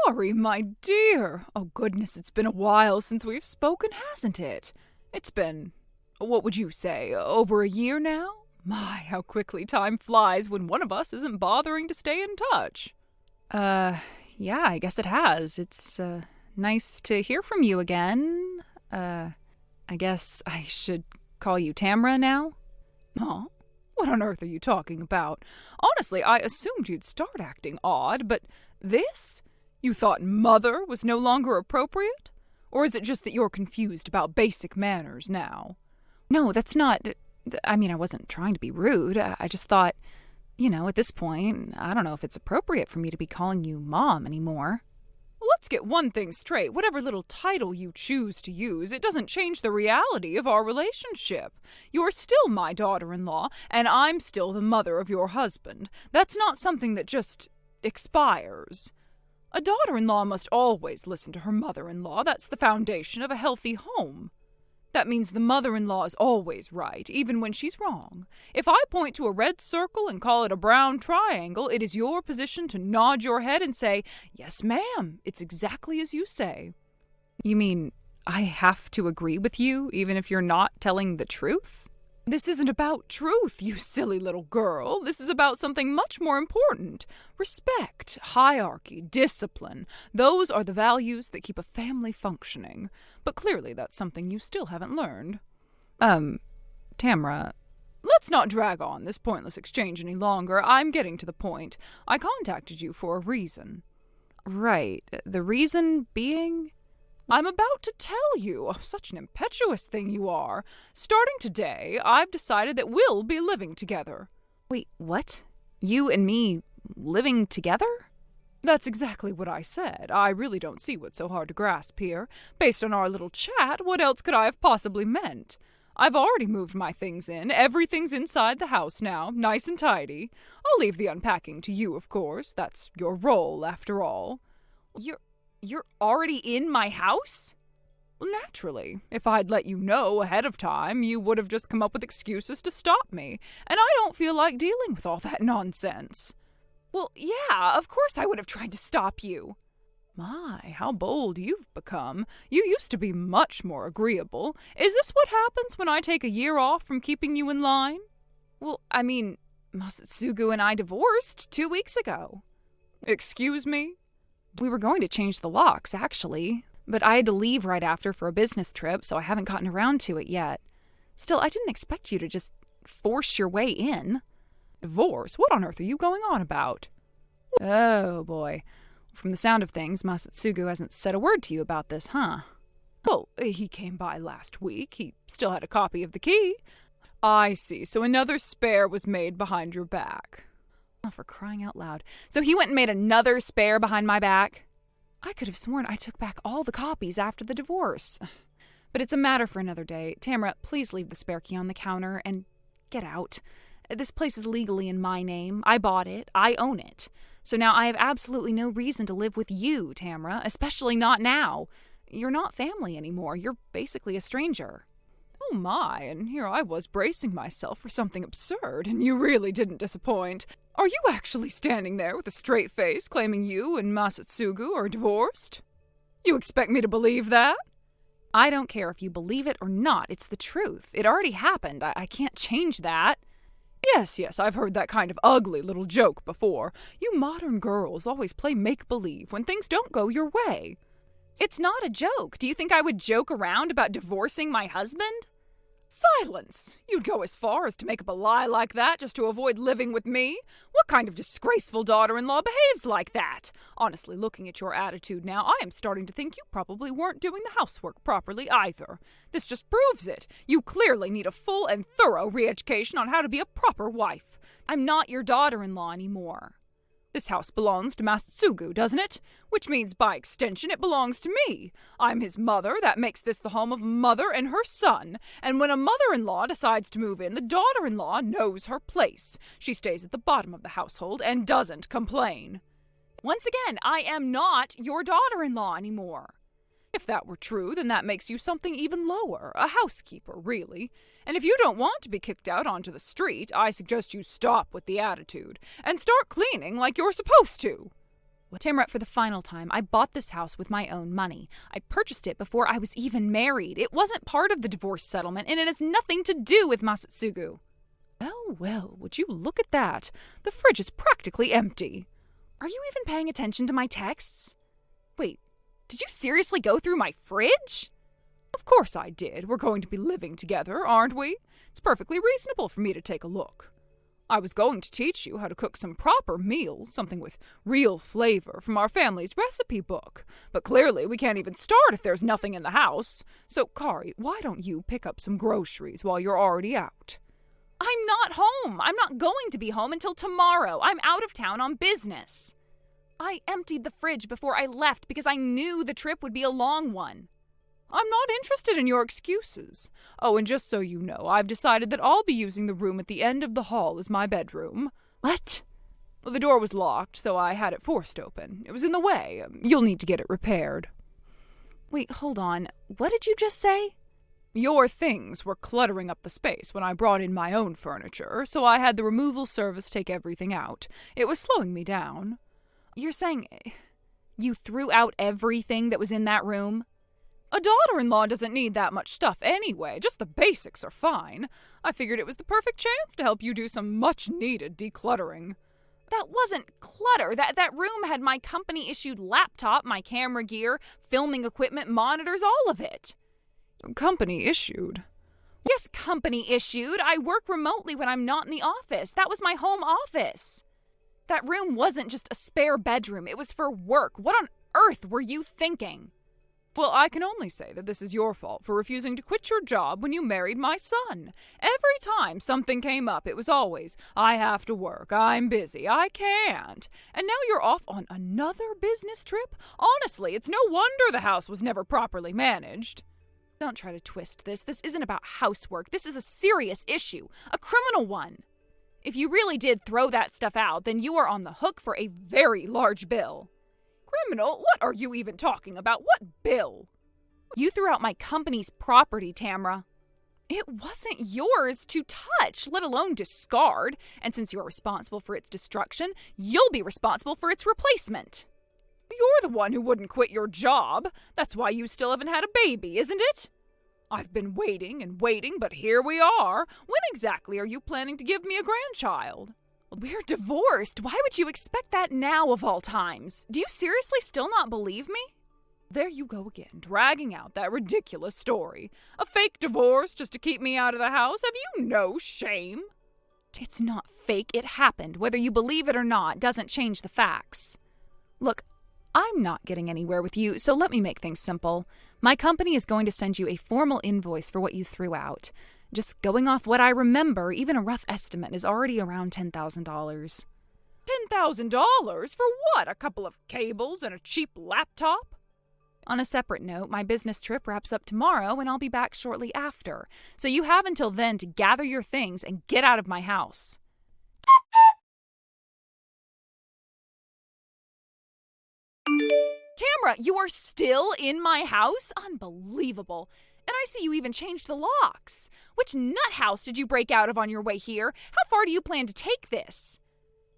sorry, my dear. Oh, goodness, it's been a while since we've spoken, hasn't it? It's been, what would you say, over a year now? My, how quickly time flies when one of us isn't bothering to stay in touch. Yeah, I guess it has. It's, nice to hear from you again. I guess I should call you Tamra now? Huh? What on earth are you talking about? Honestly, I assumed you'd start acting odd, but this? You thought mother was no longer appropriate? Or is it just that you're confused about basic manners now? No, that's not... I mean, I wasn't trying to be rude. I just thought, at this point, I don't know if it's appropriate for me to be calling you Mom anymore. Let's get one thing straight. Whatever little title you choose to use, it doesn't change the reality of our relationship. You're still my daughter-in-law, and I'm still the mother of your husband. That's not something that just expires. A daughter-in-law must always listen to her mother-in-law. That's the foundation of a healthy home. That means the mother-in-law is always right, even when she's wrong. If I point to a red circle and call it a brown triangle, it is your position to nod your head and say, "Yes, ma'am, it's exactly as you say." You mean I have to agree with you, even if you're not telling the truth? This isn't about truth, you silly little girl. This is about something much more important. Respect, hierarchy, discipline. Those are the values that keep a family functioning. But clearly that's something you still haven't learned. Tamra, let's not drag on this pointless exchange any longer. I'm getting to the point. I contacted you for a reason. Right. The reason being? I'm about to tell you. Oh, such an impetuous thing you are. Starting today, I've decided that we'll be living together. Wait, what? You and me living together? That's exactly what I said. I really don't see what's so hard to grasp here. Based on our little chat, what else could I have possibly meant? I've already moved my things in. Everything's inside the house now, nice and tidy. I'll leave the unpacking to you, of course. That's your role, after all. You're already in my house? Well, naturally. If I'd let you know ahead of time, you would have just come up with excuses to stop me, and I don't feel like dealing with all that nonsense. Well, yeah, of course I would have tried to stop you. My, how bold you've become. You used to be much more agreeable. Is this what happens when I take a year off from keeping you in line? Well, I mean, Masatsugu and I divorced 2 weeks ago. Excuse me? We were going to change the locks, actually, but I had to leave right after for a business trip, so I haven't gotten around to it yet. Still, I didn't expect you to just force your way in. Divorce? What on earth are you going on about? Oh, boy. From the sound of things, Masatsugu hasn't said a word to you about this, huh? Well, he came by last week. He still had a copy of the key. I see, so another spare was made behind your back. Oh, for crying out loud. So he went and made another spare behind my back? I could have sworn I took back all the copies after the divorce. But it's a matter for another day. Tamra, please leave the spare key on the counter and get out. This place is legally in my name. I bought it. I own it. So now I have absolutely no reason to live with you, Tamra, especially not now. You're not family anymore. You're basically a stranger. Oh my, and here I was bracing myself for something absurd, and you really didn't disappoint. Are you actually standing there with a straight face claiming you and Masatsugu are divorced? You expect me to believe that? I don't care if you believe it or not. It's the truth. It already happened. I can't change that. Yes, I've heard that kind of ugly little joke before. You modern girls always play make-believe when things don't go your way. It's not a joke. Do you think I would joke around about divorcing my husband? Silence! You'd go as far as to make up a lie like that just to avoid living with me? What kind of disgraceful daughter-in-law behaves like that? Honestly, looking at your attitude now, I am starting to think you probably weren't doing the housework properly either. This just proves it. You clearly need a full and thorough re-education on how to be a proper wife. I'm not your daughter-in-law anymore. This house belongs to Masatsugu, doesn't it? Which means, by extension, it belongs to me. I'm his mother. That makes this the home of mother and her son. And when a mother-in-law decides to move in, the daughter-in-law knows her place. She stays at the bottom of the household and doesn't complain. Once again, I am not your daughter-in-law anymore. If that were true, then that makes you something even lower, a housekeeper, really. And if you don't want to be kicked out onto the street, I suggest you stop with the attitude and start cleaning like you're supposed to. Well, Tamara, for the final time, I bought this house with my own money. I purchased it before I was even married. It wasn't part of the divorce settlement, and it has nothing to do with Masatsugu. Well, would you look at that? The fridge is practically empty. Are you even paying attention to my texts? Wait, did you seriously go through my fridge? Of course I did. We're going to be living together, aren't we? It's perfectly reasonable for me to take a look. I was going to teach you how to cook some proper meals, something with real flavor from our family's recipe book. But clearly we can't even start if there's nothing in the house. So, Kari, why don't you pick up some groceries while you're already out? I'm not home. I'm not going to be home until tomorrow. I'm out of town on business. I emptied the fridge before I left because I knew the trip would be a long one. I'm not interested in your excuses. Oh, and just so you know, I've decided that I'll be using the room at the end of the hall as my bedroom. What? Well, the door was locked, so I had it forced open. It was in the way. You'll need to get it repaired. Wait, hold on. What did you just say? Your things were cluttering up the space when I brought in my own furniture, so I had the removal service take everything out. It was slowing me down. You're saying you threw out everything that was in that room? A daughter-in-law doesn't need that much stuff anyway. Just the basics are fine. I figured it was the perfect chance to help you do some much-needed decluttering. That wasn't clutter. That room had my company-issued laptop, my camera gear, filming equipment, monitors, all of it. Company-issued? Yes, company-issued. I work remotely when I'm not in the office. That was my home office. That room wasn't just a spare bedroom. It was for work. What on earth were you thinking? Well, I can only say that this is your fault for refusing to quit your job when you married my son. Every time something came up, it was always, I have to work, I'm busy, I can't. And now you're off on another business trip? Honestly, it's no wonder the house was never properly managed. Don't try to twist this. This isn't about housework. This is a serious issue, a criminal one. If you really did throw that stuff out, then you are on the hook for a very large bill. Criminal? What are you even talking about? What bill? You threw out my company's property, Tamra. It wasn't yours to touch, let alone discard. And since you're responsible for its destruction, you'll be responsible for its replacement. You're the one who wouldn't quit your job. That's why you still haven't had a baby, isn't it? I've been waiting and waiting, but here we are. When exactly are you planning to give me a grandchild? We're divorced. Why would you expect that now of all times? Do you seriously still not believe me? There you go again, dragging out that ridiculous story. A fake divorce just to keep me out of the house? Have you no shame? It's not fake. It happened. Whether you believe it or not doesn't change the facts. Look, I'm not getting anywhere with you, so let me make things simple. My company is going to send you a formal invoice for what you threw out. Just going off what I remember, even a rough estimate is already around $10,000. $10,000? For what? A couple of cables and a cheap laptop? On a separate note, my business trip wraps up tomorrow and I'll be back shortly after. So you have until then to gather your things and get out of my house. Tamra, you are still in my house? Unbelievable. And I see you even changed the locks. Which nut house did you break out of on your way here? How far do you plan to take this?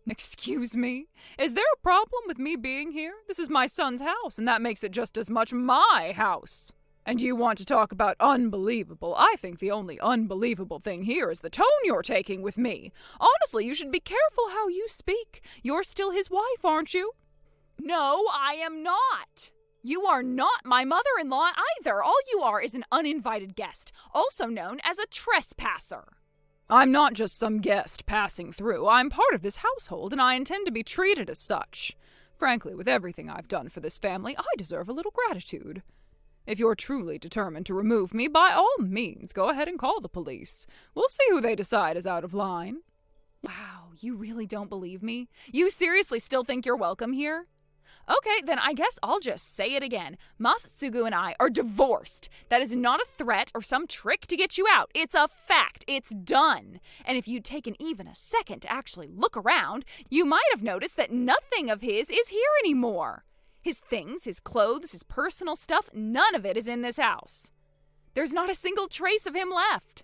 Excuse me? Is there a problem with me being here? This is my son's house, and that makes it just as much my house. And you want to talk about unbelievable? I think the only unbelievable thing here is the tone you're taking with me. Honestly, you should be careful how you speak. You're still his wife, aren't you? No, I am not. You are not my mother-in-law either. All you are is an uninvited guest, also known as a trespasser. I'm not just some guest passing through. I'm part of this household, and I intend to be treated as such. Frankly, with everything I've done for this family, I deserve a little gratitude. If you're truly determined to remove me, by all means, go ahead and call the police. We'll see who they decide is out of line. Wow, you really don't believe me? You seriously still think you're welcome here? Okay, then I guess I'll just say it again. Masatsugu and I are divorced. That is not a threat or some trick to get you out. It's a fact. It's done. And if you'd taken even a second to actually look around, you might have noticed that nothing of his is here anymore. His things, his clothes, his personal stuff, none of it is in this house. There's not a single trace of him left.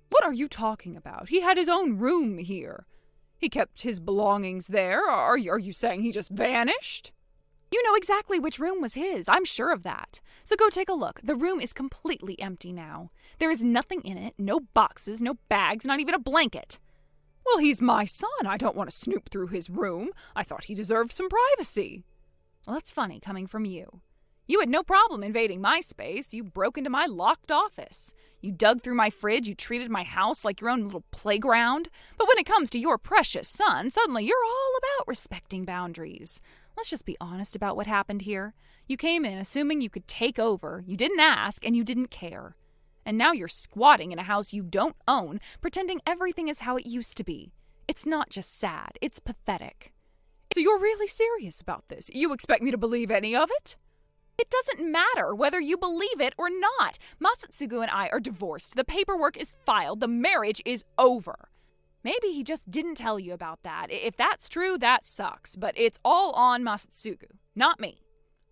What are you talking about? He had his own room here. He kept his belongings there. Are you saying he just vanished? You know exactly which room was his. I'm sure of that. So go take a look. The room is completely empty now. There is nothing in it, no boxes, no bags, not even a blanket. Well, he's my son. I don't want to snoop through his room. I thought he deserved some privacy. Well, that's funny coming from you. You had no problem invading my space. You broke into my locked office. You dug through my fridge. You treated my house like your own little playground. But when it comes to your precious son, suddenly you're all about respecting boundaries. Let's just be honest about what happened here. You came in assuming you could take over. You didn't ask, and you didn't care. And now you're squatting in a house you don't own, pretending everything is how it used to be. It's not just sad, it's pathetic. So you're really serious about this? You expect me to believe any of it? It doesn't matter whether you believe it or not. Masatsugu and I are divorced. The paperwork is filed. The marriage is over. Maybe he just didn't tell you about that. If that's true, that sucks. But it's all on Masatsugu, not me.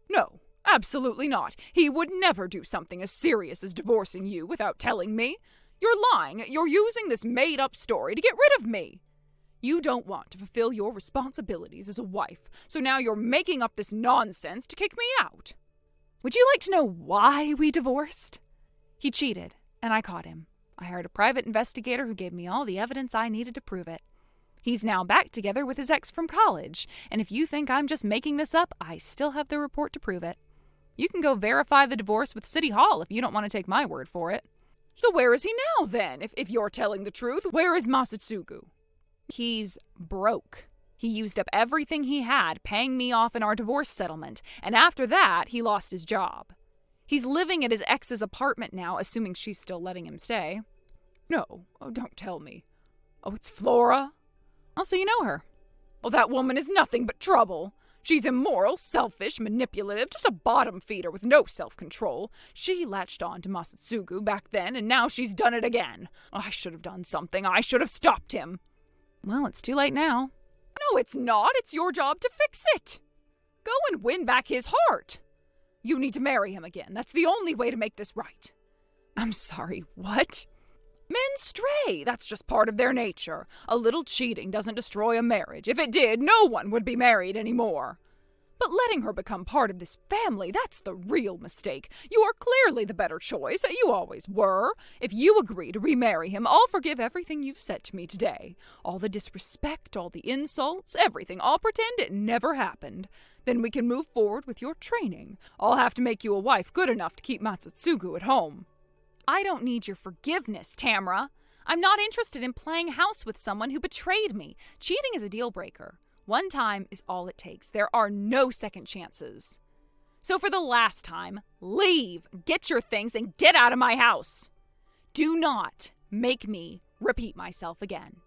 No, absolutely not. He would never do something as serious as divorcing you without telling me. You're lying. You're using this made-up story to get rid of me. You don't want to fulfill your responsibilities as a wife, so now you're making up this nonsense to kick me out. Would you like to know why we divorced? He cheated, and I caught him. I hired a private investigator who gave me all the evidence I needed to prove it. He's now back together with his ex from college, and if you think I'm just making this up, I still have the report to prove it. You can go verify the divorce with City Hall if you don't want to take my word for it. So where is he now, then, if you're telling the truth? Where is Masatsugu? He's broke. He used up everything he had paying me off in our divorce settlement, and after that, he lost his job. He's living at his ex's apartment now, assuming she's still letting him stay. No, don't tell me. Oh, it's Flora? Oh, so you know her. Well, that woman is nothing but trouble. She's immoral, selfish, manipulative, just a bottom feeder with no self-control. She latched on to Masatsugu back then, and now she's done it again. I should have done something. I should have stopped him. Well, it's too late now. No, it's not. It's your job to fix it. Go and win back his heart. You need to marry him again. That's the only way to make this right. I'm sorry, what? Men stray. That's just part of their nature. A little cheating doesn't destroy a marriage. If it did, no one would be married anymore. But letting her become part of this family, that's the real mistake. You are clearly the better choice. You always were. If you agree to remarry him, I'll forgive everything you've said to me today. All the disrespect, all the insults, everything. I'll pretend it never happened. Then we can move forward with your training. I'll have to make you a wife good enough to keep Masatsugu at home. I don't need your forgiveness, Tamara. I'm not interested in playing house with someone who betrayed me. Cheating is a deal breaker. One time is all it takes. There are no second chances. So for the last time, leave, get your things, and get out of my house. Do not make me repeat myself again.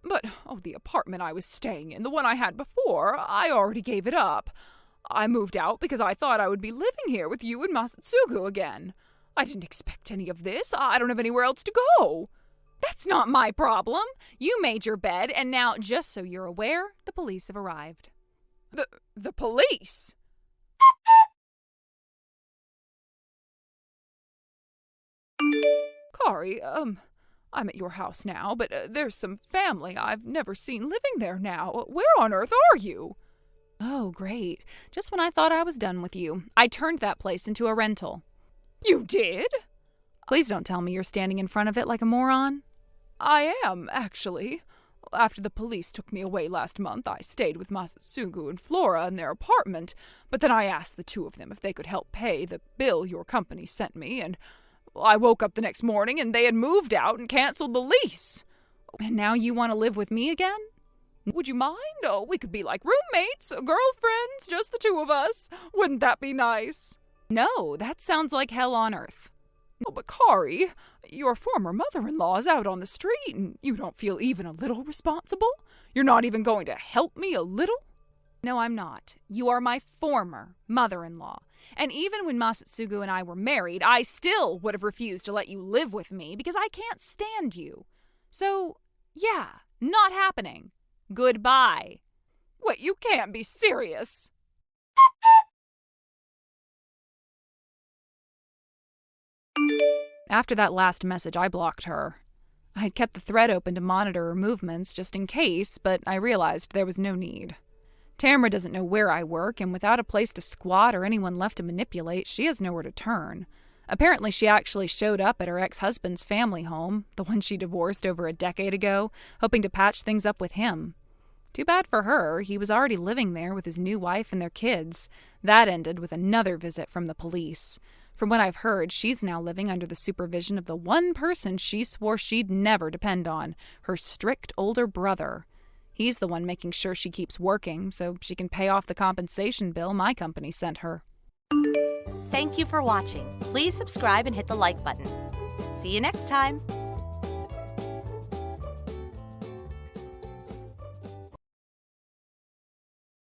But, the apartment I was staying in, the one I had before, I already gave it up. I moved out because I thought I would be living here with you and Masatsugu again. I didn't expect any of this. I don't have anywhere else to go. That's not my problem. You made your bed, and now, just so you're aware, the police have arrived. The police? Kari, I'm at your house now, but there's some family I've never seen living there now. Where on earth are you? Oh, great. Just when I thought I was done with you, I turned that place into a rental. You did? Please don't tell me you're standing in front of it like a moron. I am, actually. After the police took me away last month, I stayed with Masatsugu and Flora in their apartment, but then I asked the two of them if they could help pay the bill your company sent me, and I woke up the next morning and they had moved out and canceled the lease. And now you want to live with me again? Would you mind? Oh, we could be like roommates, girlfriends, just the two of us. Wouldn't that be nice? No, that sounds like hell on earth. Oh, but Kari, your former mother-in-law is out on the street, and you don't feel even a little responsible? You're not even going to help me a little? No, I'm not. You are my former mother-in-law. And even when Masatsugu and I were married, I still would have refused to let you live with me because I can't stand you. So, yeah, not happening. Goodbye. Wait, you can't be serious. After that last message, I blocked her. I had kept the thread open to monitor her movements just in case, but I realized there was no need. Tamara doesn't know where I work, and without a place to squat or anyone left to manipulate, she has nowhere to turn. Apparently, she actually showed up at her ex-husband's family home, the one she divorced over a decade ago, hoping to patch things up with him. Too bad for her, he was already living there with his new wife and their kids. That ended with another visit from the police. From what I've heard, she's now living under the supervision of the one person she swore she'd never depend on, her strict older brother. He's the one making sure she keeps working so she can pay off the compensation bill my company sent her. Thank you for watching. Please subscribe and hit the like button. See you next time.